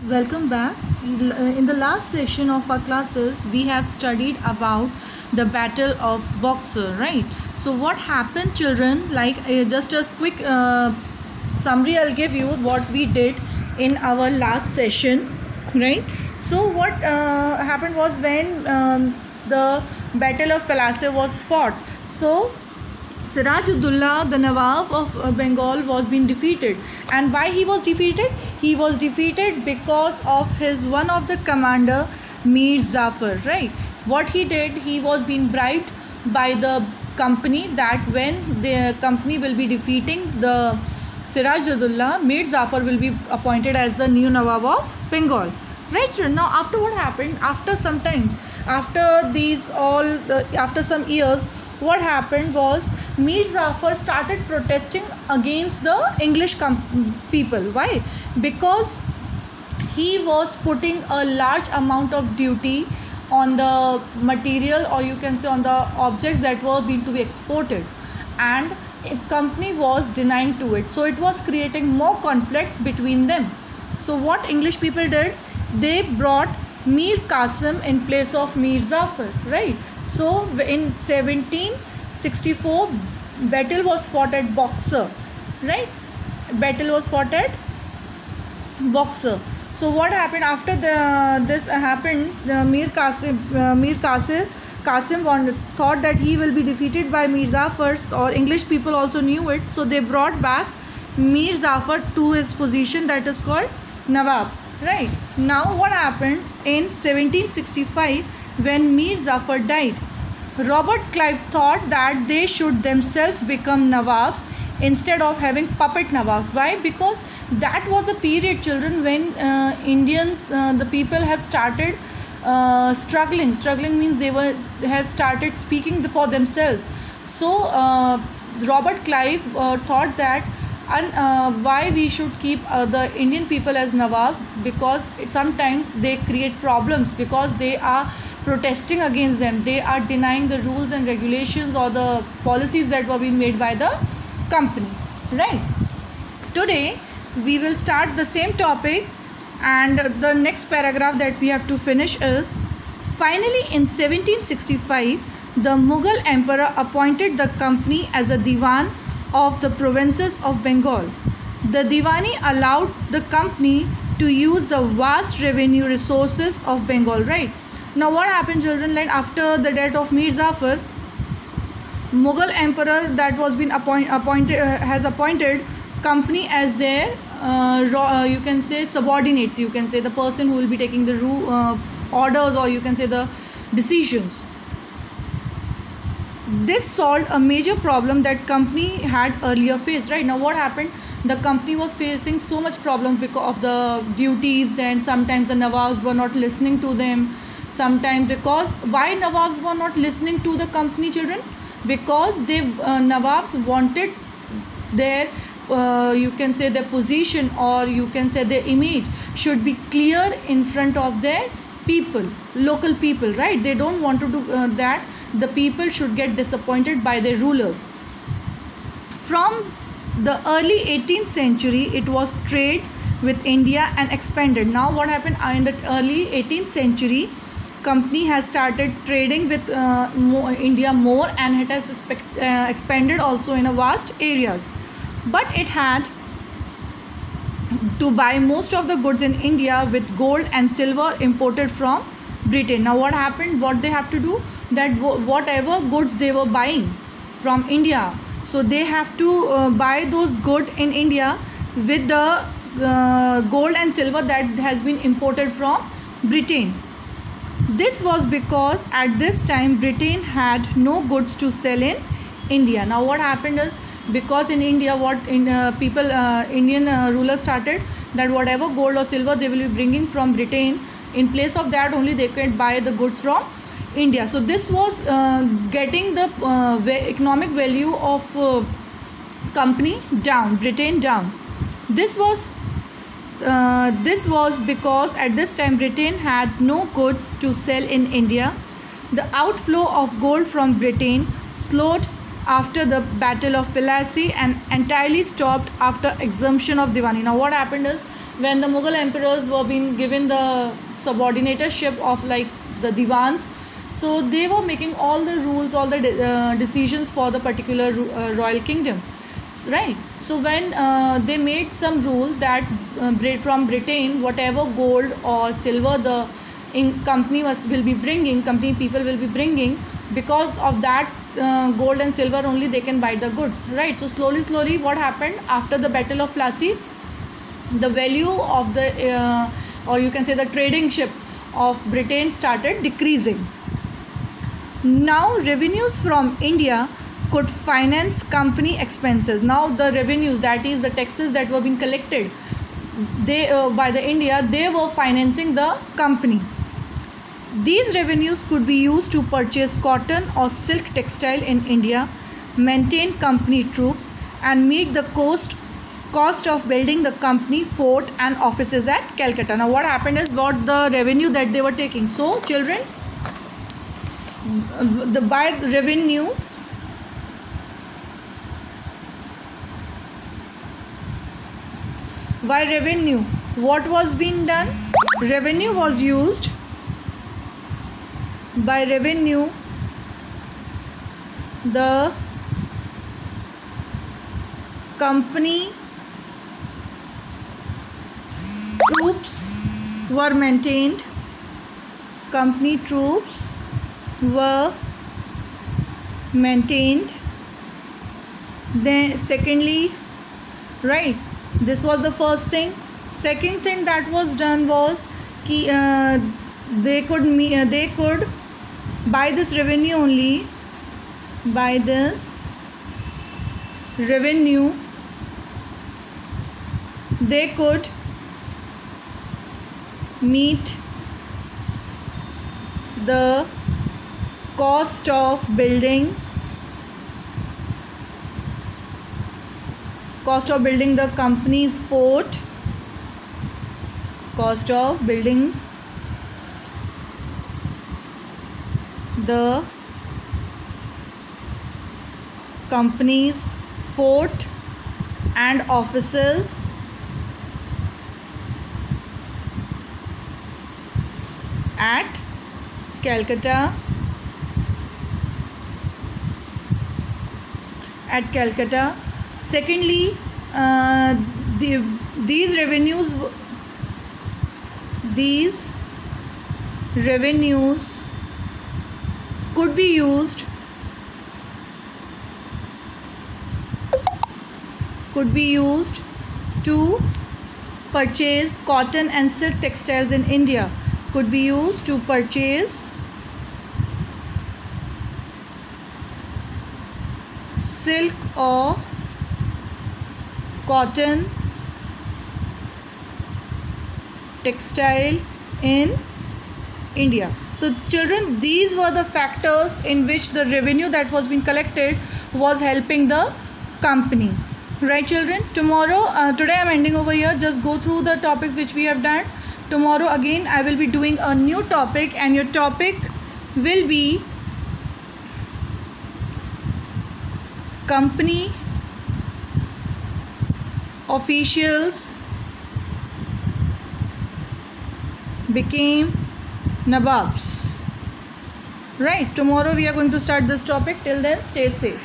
Welcome back. In the last session of our classes, we have studied about the Battle of Boxer, right? So, what happened, children? Just a quick summary, I'll give you what we did in our last session, right? So, what happened was when the Battle of Palase was fought. So, Sirajudullah, the Nawab of Bengal, was being defeated. And why he was defeated? He was defeated because of his one of the commander, Mir Zafar. Right? What he did, he was being bribed by the company that when the company will be defeating the Sirajudullah, Mir Zafar will be appointed as the new Nawab of Bengal. Right, sir. Now, after what happened? After some times, after some years, what happened was Mir Zafar started protesting against the English people. Why? Because he was putting a large amount of duty on the material, or you can say on the objects that were being to be exported, and a company was denying to it. So it was creating more conflicts between them. So what English people did, they brought Mir Qasim in place of Mir Zafar, right? So in 1764, battle was fought at Boxer, right? Battle was fought at Boxer. So what happened after this happened? Qasim thought that he will be defeated by Mir Zafar, or English people also knew it. So they brought back Mir Zafar to his position, that is called Nawab. Right. Now what happened in 1765 when Mir Zafar died? Robert Clive thought that they should themselves become Nawabs instead of having puppet Nawabs. Why? Because that was a period, children, when the people have started struggling. Struggling means have started speaking for themselves. So Robert Clive thought that why we should keep the Indian people as Nawabs, because sometimes they create problems because they are protesting against them. They are denying the rules and regulations or the policies that were being made by the company. Right. Today we will start the same topic, and the next paragraph that we have to finish is: finally in 1765 the Mughal emperor appointed the company as a diwan of the provinces of Bengal. The Diwani allowed the company to use the vast revenue resources of Bengal. Right. Now what happened, children? Like after the death of Mir Zafar, Mughal emperor that was been has appointed company as their you can say subordinates. You can say the person who will be taking the orders, or you can say the decisions. This solved a major problem that company had earlier faced. Right. Now what happened? The company was facing so much problems because of the duties. Then sometimes the Nawabs were not listening to them. Sometimes, because why Nawabs were not listening to the company, children? Because Nawabs wanted their you can say their position, or you can say their image should be clear in front of their people, local people, right? They don't want to do that the people should get disappointed by their rulers. From the early 18th century, it was trade with India and expanded. Now what happened in the early 18th century? Company has started trading with India more, and it has expanded also in a vast areas. But it had to buy most of the goods in India with gold and silver imported from Britain. Now what happened? What they have to do? That whatever goods they were buying from India, so they have to buy those goods in India with the gold and silver that has been imported from Britain. This was because at this time Britain had no goods to sell in India. Now what happened is, because in India Indian rulers started that whatever gold or silver they will be bringing from Britain, in place of that only they can buy the goods from India. So this was getting the economic value of company down, Britain down. This was because at this time Britain had no goods to sell in India. The outflow of gold from Britain slowed after the Battle of Plassey and entirely stopped after exemption of Diwani. Now what happened is, when the Mughal emperors were being given the subordinatorship of like the divans, so they were making all the rules, all the decisions for the particular royal kingdom, right? So when they made some rule that from Britain, whatever gold or silver the company will be bringing, company people will be bringing, because of that gold and silver only they can buy the goods, right? So slowly what happened after the Battle of Plassey, the value of the or you can say the trading ship of Britain started decreasing. Now revenues from India could finance company expenses. Now the revenues, that is the taxes that were being collected, they by the India, they were financing the company. These revenues could be used to purchase cotton or silk textile in India, maintain company troops, and meet the cost of building the company fort and offices at Calcutta. Now what happened is, what the revenue that they were taking. So children, by revenue, what was being done? Revenue was used. By revenue, the company troops were maintained. Company troops were maintained. Then secondly, right, this was the first thing. Second thing that was done was they could by this revenue only, by this revenue they could meet the cost of building the company's fort, cost of building the company's fort and offices at Calcutta. Secondly, these revenues could be used to purchase cotton and silk textiles in India. Could be used to purchase silk or cotton textile in India. So children, these were the factors in which the revenue that was being collected was helping the company, right children? Today I am ending over here. Just go through the topics which we have done. Tomorrow again I will be doing a new topic, and your topic will be company officials became Nawabs. Right, tomorrow we are going to start this topic. Till then, stay safe.